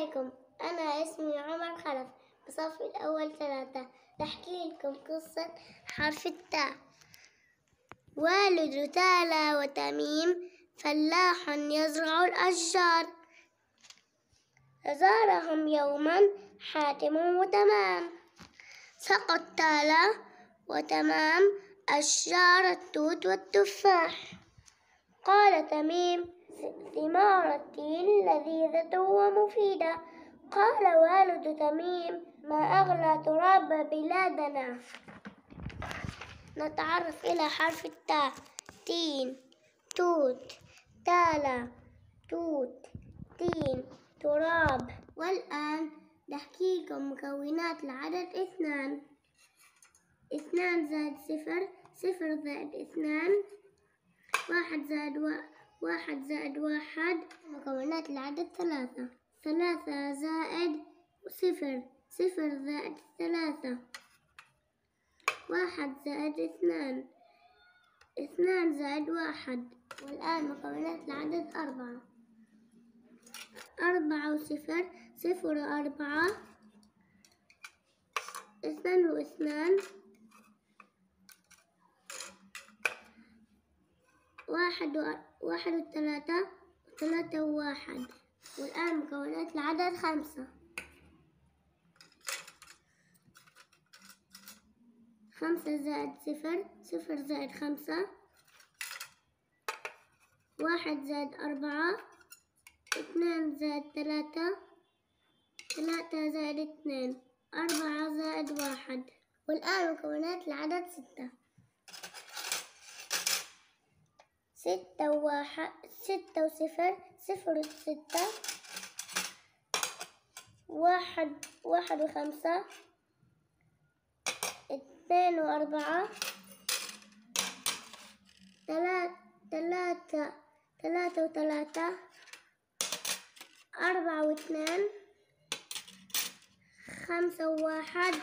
عليكم، أنا اسمي عمر خلف بصف الأول 3. بحكي لكم قصة حرف التاء. والد تالى وتميم فلاح يزرع الأشجار، زارهم يوما حاتم وتمام، سقى تالى وتمام أشجار التوت والتفاح. قال تميم: ثمار التين لذيذة ومفيدة. قال والد تميم: ما أغلى تراب بلادنا. نتعرف إلى حرف التاء. تين، توت، تالى، توت، تين، تراب. والآن نحكي لكم مكونات العدد 2. 2 زائد 0، 0 زائد 2، 1 زائد 1 زائد 1. مكونات العدد 3. 3 زائد 0، 0 زائد 3، 1 زائد 2، 2 زائد 1. والآن مكونات العدد 4. 4 و0، 0 و4، 2 و2، 1 و3، 3 و1. والآن مكونات العدد 5. 5 زائد 0، 0 زائد 5، 1 زائد 4، 2 زائد 3، 3 زائد 2، 4 زائد 1. والآن مكونات العدد 6. 6 و1، 6 و0، 0 و6، 1 و5، 2 و4، 3 و3، 4 و2، 5 و1.